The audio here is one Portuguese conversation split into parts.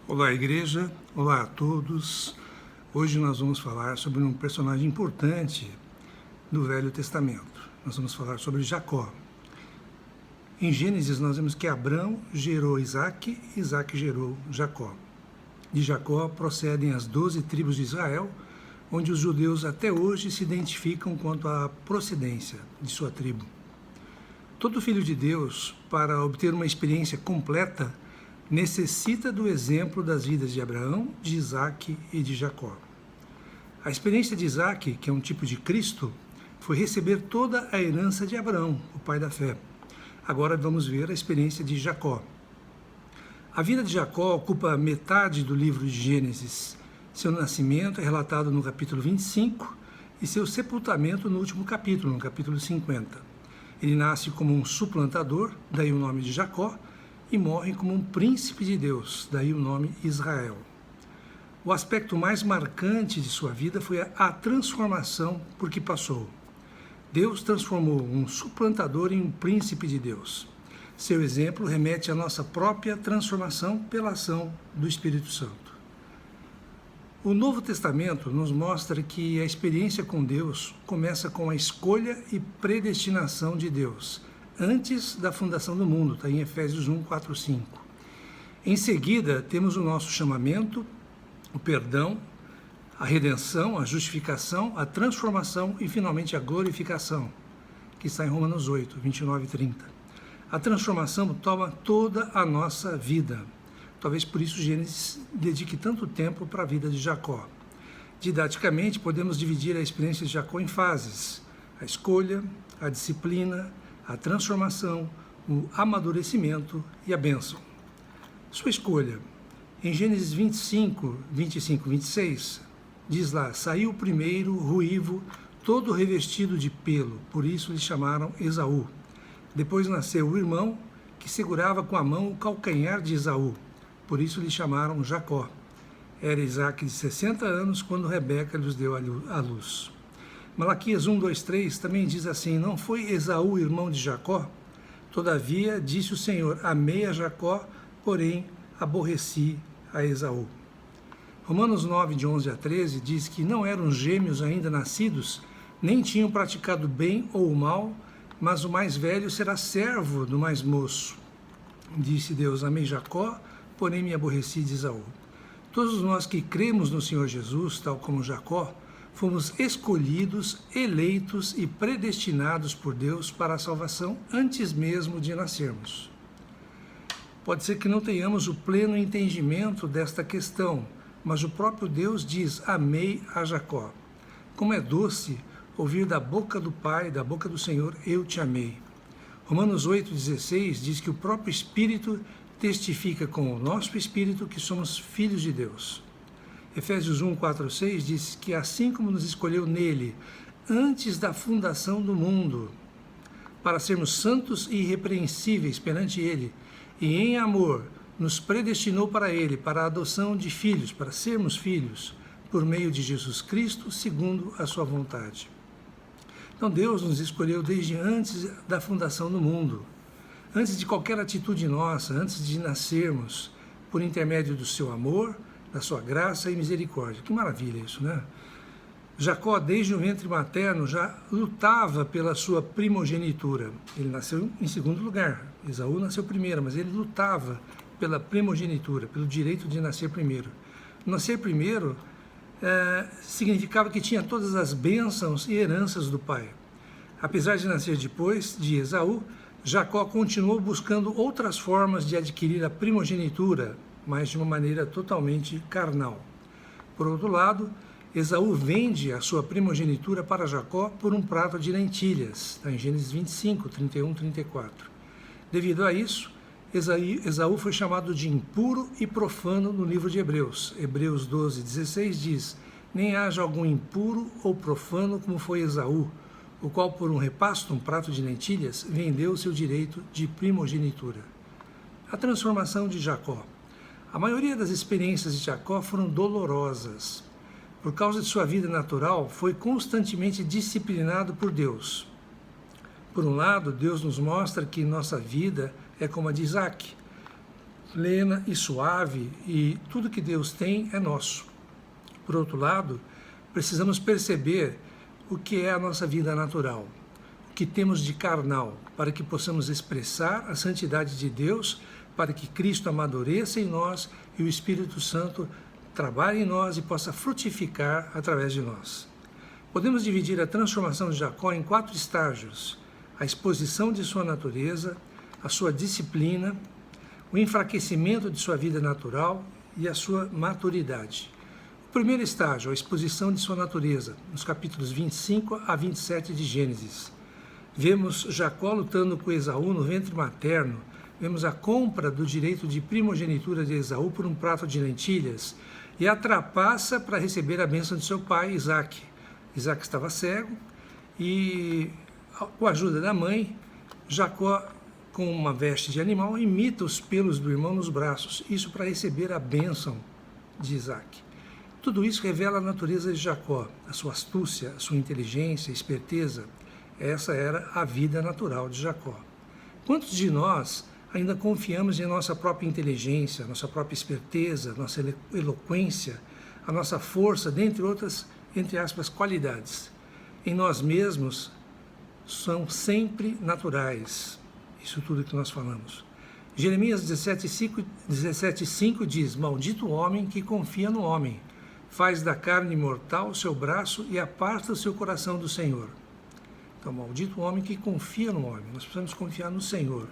Olá, igreja. Olá a todos. Hoje nós vamos falar sobre um personagem importante do Velho Testamento. Nós vamos falar sobre Jacó. Em Gênesis nós vemos que Abrão gerou Isaac, Isaac gerou Jacó. De Jacó procedem as 12 tribos de Israel, onde os judeus até hoje se identificam quanto à procedência de sua tribo. Todo filho de Deus, para obter uma experiência completa, necessita do exemplo das vidas de Abraão, de Isaac e de Jacó. A experiência de Isaac, que é um tipo de Cristo, foi receber toda a herança de Abraão, o pai da fé. Agora vamos ver a experiência de Jacó. A vida de Jacó ocupa metade do livro de Gênesis. Seu nascimento é relatado no capítulo 25 e seu sepultamento no último capítulo, no capítulo 50. Ele nasce como um suplantador, daí o nome de Jacó, e morre como um príncipe de Deus, daí o nome Israel. O aspecto mais marcante de sua vida foi a transformação por que passou. Deus transformou um suplantador em um príncipe de Deus. Seu exemplo remete à nossa própria transformação pela ação do Espírito Santo. O Novo Testamento nos mostra que a experiência com Deus começa com a escolha e predestinação de Deus, antes da fundação do mundo, está em Efésios 1, 4, 5. Em seguida, temos o nosso chamamento, o perdão, a redenção, a justificação, a transformação e, finalmente, a glorificação, que está em Romanos 8, 29 e 30. A transformação toma toda a nossa vida. Talvez por isso Gênesis dedique tanto tempo para a vida de Jacó. Didaticamente, podemos dividir a experiência de Jacó em fases: a escolha, a disciplina, a transformação, o amadurecimento e a bênção. Sua escolha. Em Gênesis 25, 26, diz lá: saiu o primeiro ruivo, todo revestido de pelo, por isso lhe chamaram Esaú. Depois nasceu o irmão, que segurava com a mão o calcanhar de Esaú, por isso lhe chamaram Jacó. Era Isaac de 60 anos quando Rebeca lhes deu a luz. Malaquias 1, 2, 3 também diz assim: não foi Esaú irmão de Jacó? Todavia, disse o Senhor, amei a Jacó, porém aborreci a Esaú. Romanos 9, de 11 a 13, diz que não eram gêmeos ainda nascidos, nem tinham praticado bem ou o mal, mas o mais velho será servo do mais moço. Disse Deus, amei Jacó, porém me aborreci de Esaú. Todos nós que cremos no Senhor Jesus, tal como Jacó, fomos escolhidos, eleitos e predestinados por Deus para a salvação antes mesmo de nascermos. Pode ser que não tenhamos o pleno entendimento desta questão, mas o próprio Deus diz, amei a Jacó. Como é doce ouvir da boca do Pai, da boca do Senhor, eu te amei. Romanos 8,16 diz que o próprio Espírito testifica com o nosso Espírito que somos filhos de Deus. Efésios 1, 4, 6 diz que assim como nos escolheu nele, antes da fundação do mundo, para sermos santos e irrepreensíveis perante ele, e em amor nos predestinou para ele, para a adoção de filhos, para sermos filhos, por meio de Jesus Cristo, segundo a sua vontade. Então Deus nos escolheu desde antes da fundação do mundo, antes de qualquer atitude nossa, antes de nascermos, por intermédio do seu amor, da sua graça e misericórdia. Que maravilha isso, né? Jacó, desde o ventre materno, já lutava pela sua primogenitura. Ele nasceu em segundo lugar, Esaú nasceu primeiro, mas ele lutava pela primogenitura, pelo direito de nascer primeiro. Nascer primeiro significava que tinha todas as bênçãos e heranças do pai. Apesar de nascer depois de Esaú, Jacó continuou buscando outras formas de adquirir a primogenitura, mas de uma maneira totalmente carnal. Por outro lado, Esaú vende a sua primogenitura para Jacó por um prato de lentilhas, está em Gênesis 25, 31, 34. Devido a isso, Esaú foi chamado de impuro e profano no livro de Hebreus. Hebreus 12, 16 diz, nem haja algum impuro ou profano como foi Esaú, o qual por um repasto, um prato de lentilhas, vendeu seu direito de primogenitura. A transformação de Jacó. A maioria das experiências de Jacó foram dolorosas. Por causa de sua vida natural, foi constantemente disciplinado por Deus. Por um lado, Deus nos mostra que nossa vida é como a de Isaac. plena e suave, e tudo que Deus tem é nosso. Por outro lado, precisamos perceber o que é a nossa vida natural, o que temos de carnal, para que possamos expressar a santidade de Deus, para que Cristo amadureça em nós e o Espírito Santo trabalhe em nós e possa frutificar através de nós. Podemos dividir a transformação de Jacó em 4 estágios: a exposição de sua natureza, a sua disciplina, o enfraquecimento de sua vida natural e a sua maturidade. O primeiro estágio, a exposição de sua natureza, nos capítulos 25 a 27 de Gênesis. Vemos Jacó lutando com Esaú no ventre materno, vemos a compra do direito de primogenitura de Esaú por um prato de lentilhas e a trapaça para receber a bênção de seu pai, Isaque. Isaque estava cego e, com a ajuda da mãe, Jacó, com uma veste de animal, imita os pelos do irmão nos braços, isso para receber a bênção de Isaque. Tudo isso revela a natureza de Jacó, a sua astúcia, a sua inteligência, esperteza. Essa era a vida natural de Jacó. Quantos de nós ainda confiamos em nossa própria inteligência, nossa própria esperteza, nossa eloquência, a nossa força, dentre outras, entre aspas, qualidades? Em nós mesmos são sempre naturais, isso tudo que nós falamos. Jeremias 17,5 diz: maldito o homem que confia no homem, faz da carne mortal o seu braço e aparta o seu coração do Senhor. Então, maldito o homem que confia no homem. Nós precisamos confiar no Senhor.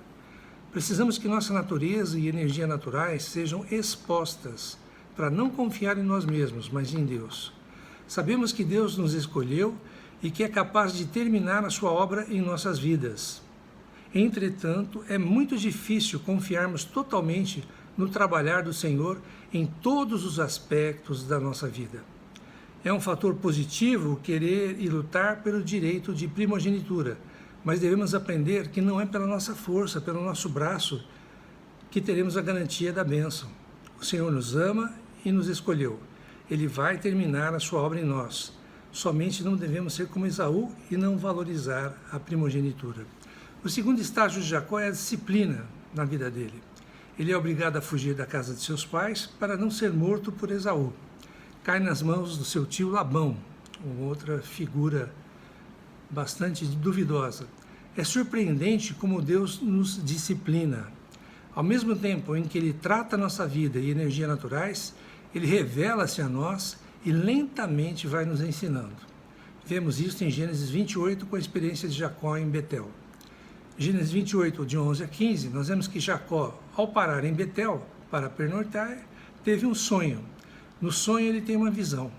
Precisamos que nossa natureza e energia naturais sejam expostas para não confiar em nós mesmos, mas em Deus. Sabemos que Deus nos escolheu e que é capaz de terminar a sua obra em nossas vidas. Entretanto, é muito difícil confiarmos totalmente no trabalhar do Senhor em todos os aspectos da nossa vida. É um fator positivo querer e lutar pelo direito de primogenitura, mas devemos aprender que não é pela nossa força, pelo nosso braço, que teremos a garantia da bênção. O Senhor nos ama e nos escolheu. Ele vai terminar a sua obra em nós. Somente não devemos ser como Esaú e não valorizar a primogenitura. O segundo estágio de Jacó é a disciplina na vida dele. Ele é obrigado a fugir da casa de seus pais para não ser morto por Esaú. Cai nas mãos do seu tio Labão, outra figura bastante duvidosa. É surpreendente como Deus nos disciplina. Ao mesmo tempo em que Ele trata a nossa vida e energia naturais, Ele revela-se a nós e lentamente vai nos ensinando. Vemos isso em Gênesis 28 com a experiência de Jacó em Betel. Gênesis 28, de 11 a 15, nós vemos que Jacó, ao parar em Betel para pernoitar, teve um sonho. No sonho ele tem uma visão.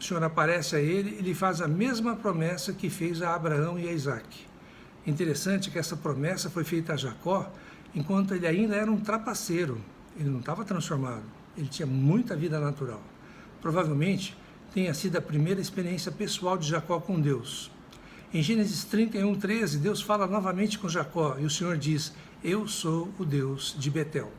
O Senhor aparece a ele e lhe faz a mesma promessa que fez a Abraão e a Isaque. Interessante que essa promessa foi feita a Jacó enquanto ele ainda era um trapaceiro. Ele não estava transformado, ele tinha muita vida natural. Provavelmente tenha sido a primeira experiência pessoal de Jacó com Deus. Em Gênesis 31, 13, Deus fala novamente com Jacó e o Senhor diz: eu sou o Deus de Betel.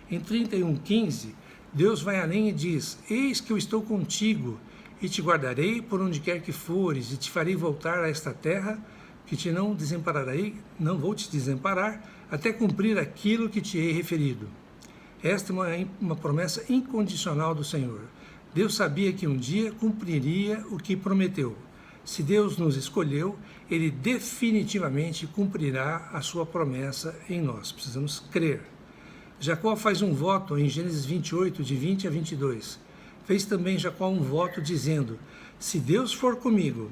Em 31, 15, Deus vai além e diz: eis que eu estou contigo e te guardarei por onde quer que fores e te farei voltar a esta terra, que te não desampararei, não vou te desamparar, até cumprir aquilo que te hei referido. Esta é uma promessa incondicional do Senhor. Deus sabia que um dia cumpriria o que prometeu. Se Deus nos escolheu, Ele definitivamente cumprirá a sua promessa em nós. Precisamos crer. Jacó faz um voto em Gênesis 28, de 20 a 22. Fez também Jacó um voto dizendo: se Deus for comigo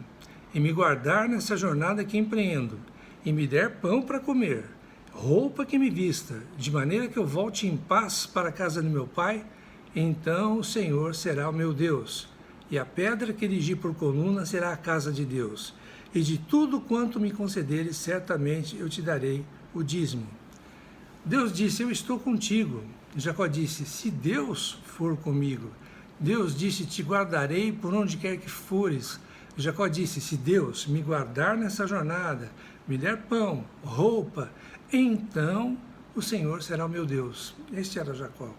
e me guardar nessa jornada que empreendo, e me der pão para comer, roupa que me vista, de maneira que eu volte em paz para a casa do meu pai, então o Senhor será o meu Deus, e a pedra que erigi por coluna será a casa de Deus, e de tudo quanto me concederes, certamente eu te darei o dízimo. Deus disse: eu estou contigo. Jacó disse: se Deus for comigo. Deus disse: te guardarei por onde quer que fores. Jacó disse: se Deus me guardar nessa jornada, me der pão, roupa, então o Senhor será o meu Deus. Este era Jacó.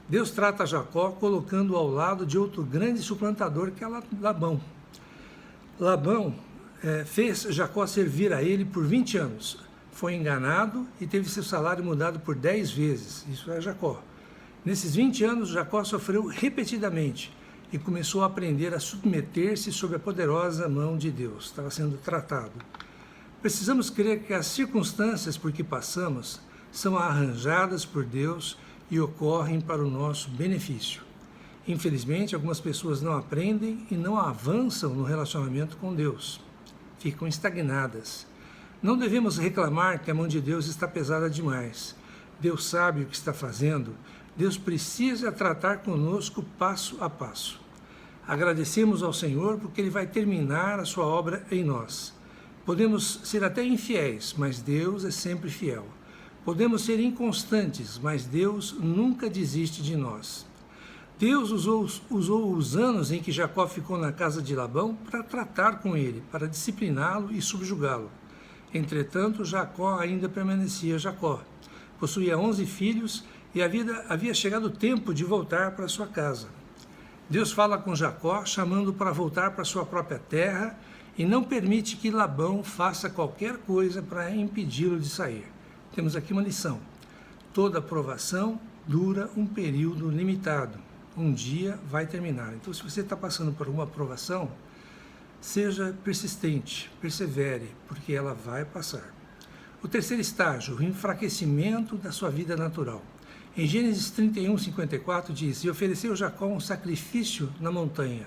Deus trata Jacó colocando-o ao lado de outro grande suplantador, que é Labão. Labão fez Jacó servir a ele por 20 anos. foi enganado e teve seu salário mudado por 10 vezes. Isso é Jacó. Nesses 20 anos, Jacó sofreu repetidamente e começou a aprender a submeter-se sob a poderosa mão de Deus. Estava sendo tratado. Precisamos crer que as circunstâncias por que passamos são arranjadas por Deus e ocorrem para o nosso benefício. Infelizmente, algumas pessoas não aprendem e não avançam no relacionamento com Deus. Ficam estagnadas. Não devemos reclamar que a mão de Deus está pesada demais. Deus sabe o que está fazendo. Deus precisa tratar conosco passo a passo. Agradecemos ao Senhor porque Ele vai terminar a sua obra em nós. Podemos ser até infiéis, mas Deus é sempre fiel. Podemos ser inconstantes, mas Deus nunca desiste de nós. Deus usou os anos em que Jacó ficou na casa de Labão para tratar com ele, para discipliná-lo e subjugá-lo. Entretanto, Jacó ainda permanecia Jacó. Possuía 11 filhos e havia chegado o tempo de voltar para sua casa. Deus fala com Jacó, chamando-o para voltar para sua própria terra e não permite que Labão faça qualquer coisa para impedi-lo de sair. Temos aqui uma lição. Toda aprovação dura um período limitado. Um dia vai terminar. Então, se você está passando por uma aprovação, seja persistente, persevere, porque ela vai passar. O terceiro estágio, o enfraquecimento da sua vida natural. Em Gênesis 31, 54 diz: E ofereceu Jacó um sacrifício na montanha.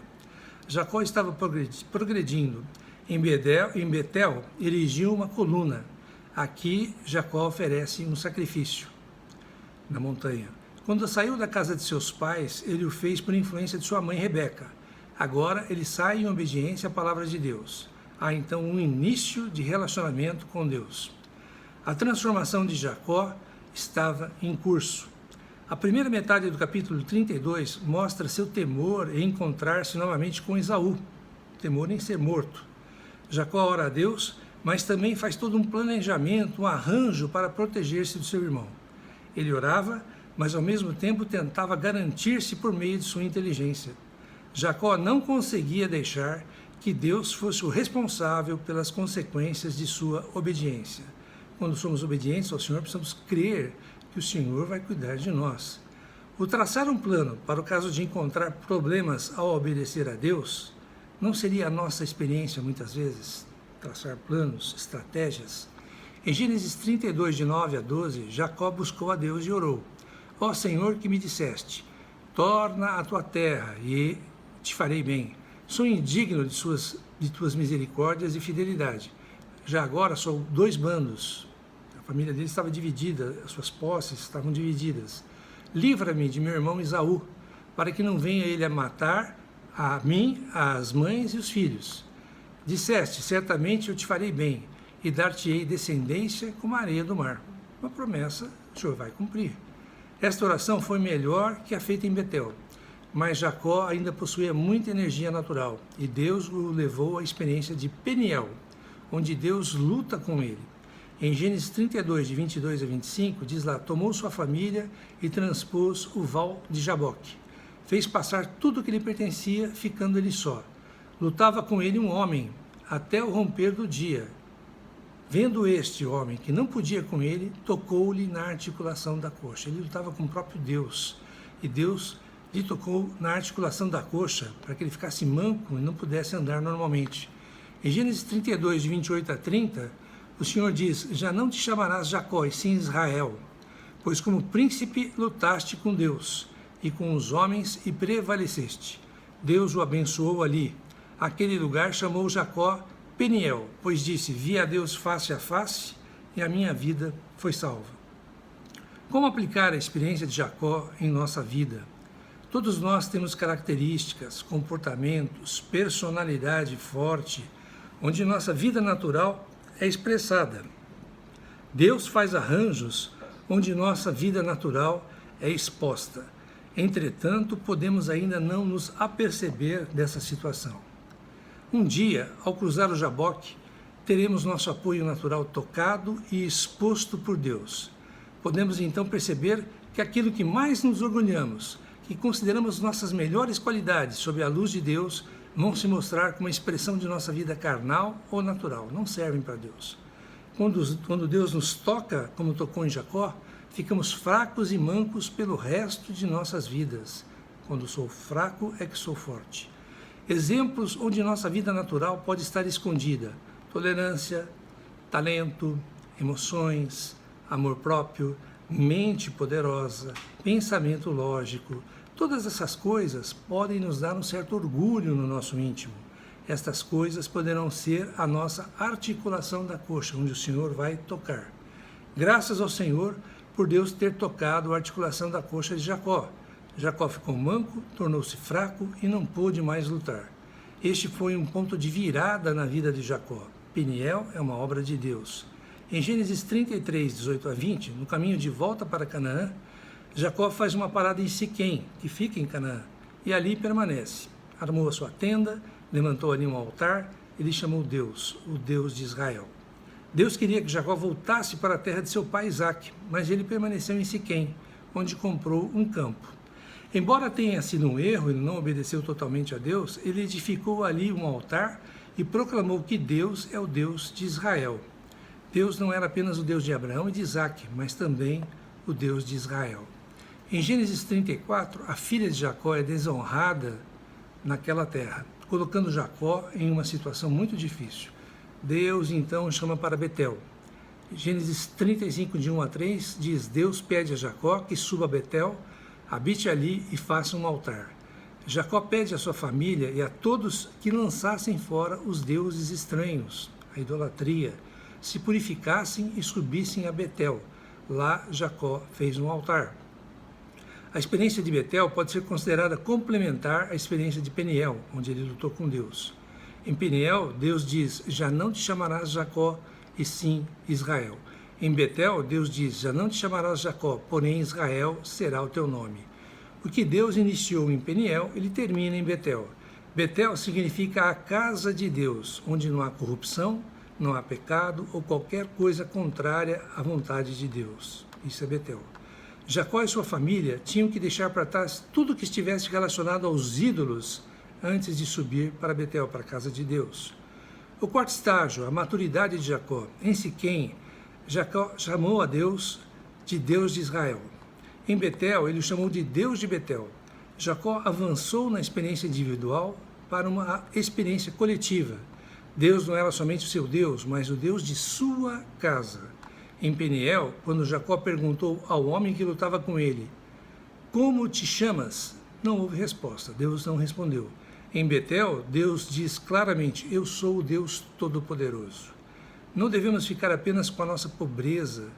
Jacó estava progredindo. Em Betel, erigiu uma coluna. Aqui, Jacó oferece um sacrifício na montanha. Quando saiu da casa de seus pais, ele o fez por influência de sua mãe Rebeca. Agora, ele sai em obediência à palavra de Deus. Há então um início de relacionamento com Deus. A transformação de Jacó estava em curso. A primeira metade do capítulo 32 mostra seu temor em encontrar-se novamente com Esaú, temor em ser morto. Jacó ora a Deus, mas também faz todo um planejamento, um arranjo para proteger-se do seu irmão. Ele orava, mas ao mesmo tempo tentava garantir-se por meio de sua inteligência. Jacó não conseguia deixar que Deus fosse o responsável pelas consequências de sua obediência. Quando somos obedientes ao Senhor, precisamos crer que o Senhor vai cuidar de nós. O traçar um plano para o caso de encontrar problemas ao obedecer a Deus, não seria a nossa experiência muitas vezes? Traçar planos, estratégias. Em Gênesis 32, de 9 a 12, Jacó buscou a Deus e orou: Ó Senhor, que me disseste, torna a tua terra e te farei bem. Sou indigno de tuas misericórdias e fidelidade. Já agora sou 2 bandos. A família dele estava dividida, as suas posses estavam divididas. Livra-me de meu irmão Esaú, para que não venha ele a matar a mim, as mães e os filhos. Disseste, certamente eu te farei bem, e dar-te-ei descendência como a areia do mar. Uma promessa, o Senhor vai cumprir. Esta oração foi melhor que a feita em Betel, mas Jacó ainda possuía muita energia natural, e Deus o levou à experiência de Peniel, onde Deus luta com ele. Em Gênesis 32, de 22 a 25, diz lá: tomou sua família e transpôs o val de Jaboque. Fez passar tudo o que lhe pertencia, ficando ele só. Lutava com ele um homem, até o romper do dia. Vendo este homem que não podia com ele, tocou-lhe na articulação da coxa. Ele lutava com o próprio Deus, e Deus lhe tocou na articulação da coxa, para que ele ficasse manco e não pudesse andar normalmente. Em Gênesis 32, de 28 a 30, o Senhor diz: já não te chamarás Jacó, e sim Israel, pois como príncipe lutaste com Deus e com os homens e prevaleceste. Deus o abençoou ali. Aquele lugar chamou Jacó Peniel, pois disse: vi a Deus face a face e a minha vida foi salva. Como aplicar a experiência de Jacó em nossa vida? Todos nós temos características, comportamentos, personalidade forte, onde nossa vida natural é expressada. Deus faz arranjos onde nossa vida natural é exposta. Entretanto, podemos ainda não nos aperceber dessa situação. Um dia, ao cruzar o Jaboque, teremos nosso apoio natural tocado e exposto por Deus. Podemos então perceber que aquilo que mais nos orgulhamos, que consideramos nossas melhores qualidades sob a luz de Deus, vão se mostrar como uma expressão de nossa vida carnal ou natural, não servem para Deus. Quando Deus nos toca, como tocou em Jacó, ficamos fracos e mancos pelo resto de nossas vidas. Quando sou fraco é que sou forte. Exemplos onde nossa vida natural pode estar escondida: tolerância, talento, emoções, amor próprio, mente poderosa, pensamento lógico. Todas essas coisas podem nos dar um certo orgulho no nosso íntimo. Estas coisas poderão ser a nossa articulação da coxa, onde o Senhor vai tocar. Graças ao Senhor por Deus ter tocado a articulação da coxa de Jacó. Jacó ficou manco, tornou-se fraco e não pôde mais lutar. Este foi um ponto de virada na vida de Jacó. Peniel é uma obra de Deus. Em Gênesis 33, 18 a 20, no caminho de volta para Canaã, Jacó faz uma parada em Siquém, que fica em Canaã, e ali permanece. Armou a sua tenda, levantou ali um altar e lhe chamou Deus, o Deus de Israel. Deus queria que Jacó voltasse para a terra de seu pai Isaque, mas ele permaneceu em Siquém, onde comprou um campo. Embora tenha sido um erro, ele não obedeceu totalmente a Deus, ele edificou ali um altar e proclamou que Deus é o Deus de Israel. Deus não era apenas o Deus de Abraão e de Isaque, mas também o Deus de Israel. Em Gênesis 34, a filha de Jacó é desonrada naquela terra, colocando Jacó em uma situação muito difícil. Deus então chama para Betel. Gênesis 35, de 1 a 3, diz: Deus pede a Jacó que suba a Betel, habite ali e faça um altar. Jacó pede à sua família e a todos que lançassem fora os deuses estranhos, a idolatria, se purificassem e subissem a Betel. Lá Jacó fez um altar. A experiência de Betel pode ser considerada complementar à experiência de Peniel, onde ele lutou com Deus. Em Peniel, Deus diz: já não te chamarás Jacó, e sim Israel. Em Betel, Deus diz: já não te chamarás Jacó, porém Israel será o teu nome. O que Deus iniciou em Peniel, ele termina em Betel. Betel significa a casa de Deus, onde não há corrupção, não há pecado ou qualquer coisa contrária à vontade de Deus. Isso é Betel. Jacó e sua família tinham que deixar para trás tudo que estivesse relacionado aos ídolos antes de subir para Betel, para a casa de Deus. O quarto estágio, a maturidade de Jacó. Em Siquém, Jacó chamou a Deus de Israel. Em Betel, ele o chamou de Deus de Betel. Jacó avançou na experiência individual para uma experiência coletiva. Deus não era somente o seu Deus, mas o Deus de sua casa. Em Peniel, quando Jacó perguntou ao homem que lutava com ele: como te chamas? Não houve resposta, Deus não respondeu. Em Betel, Deus diz claramente: eu sou o Deus Todo-Poderoso. Não devemos ficar apenas com a nossa pobreza,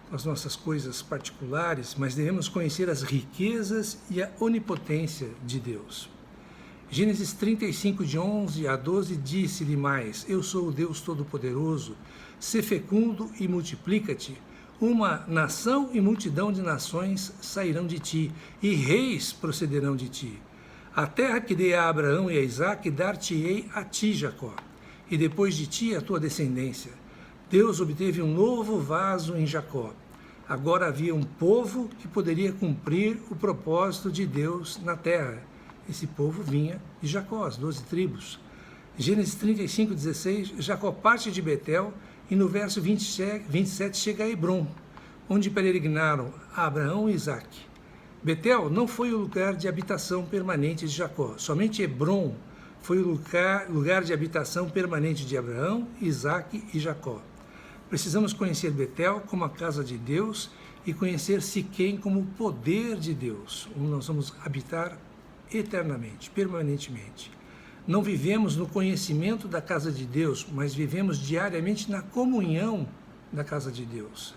com as nossas coisas particulares, mas devemos conhecer as riquezas e a onipotência de Deus. Gênesis 35, de 11 a 12, disse-lhe mais: eu sou o Deus Todo-Poderoso, sê fecundo e multiplica-te. Uma nação e multidão de nações sairão de ti, e reis procederão de ti. A terra que dei a Abraão e a Isaque, dar-te-ei a ti, Jacó, e depois de ti a tua descendência. Deus obteve um novo vaso em Jacó. Agora havia um povo que poderia cumprir o propósito de Deus na terra. Esse povo vinha de Jacó, as 12 tribos. Gênesis 35, 16, Jacó parte de Betel e no verso 27 chega a Hebrom, onde peregrinaram Abraão e Isaque. Betel não foi o lugar de habitação permanente de Jacó, somente Hebrom foi o lugar de habitação permanente de Abraão, Isaque e Jacó. Precisamos conhecer Betel como a casa de Deus e conhecer Siquém como o poder de Deus, onde nós vamos habitar eternamente, permanentemente. Não vivemos no conhecimento da casa de Deus, mas vivemos diariamente na comunhão da casa de Deus.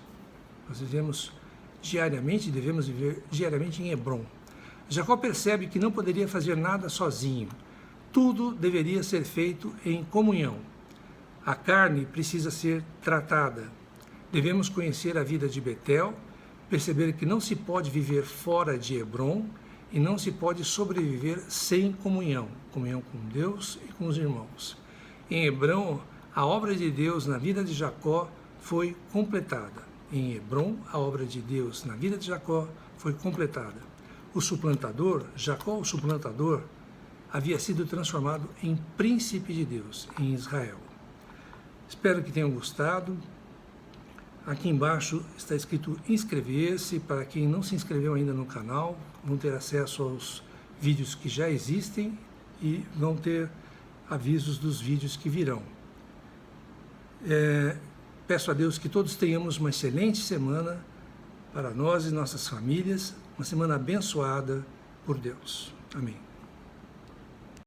Nós vivemos diariamente, devemos viver diariamente em Hebrom. Jacó percebe que não poderia fazer nada sozinho. Tudo deveria ser feito em comunhão. A carne precisa ser tratada. Devemos conhecer a vida de Betel, perceber que não se pode viver fora de Hebrom e não se pode sobreviver sem comunhão com Deus e com os irmãos. Em Hebrom, a obra de Deus na vida de Jacó foi completada. Em Hebrom, a obra de Deus na vida de Jacó foi completada. O suplantador, Jacó o suplantador, havia sido transformado em príncipe de Deus, em Israel. Espero que tenham gostado. Aqui embaixo está escrito inscrever-se. Para quem não se inscreveu ainda no canal, vão ter acesso aos vídeos que já existem e vão ter avisos dos vídeos que virão. Peço a Deus que todos tenhamos uma excelente semana para nós e nossas famílias, uma semana abençoada por Deus. Amém.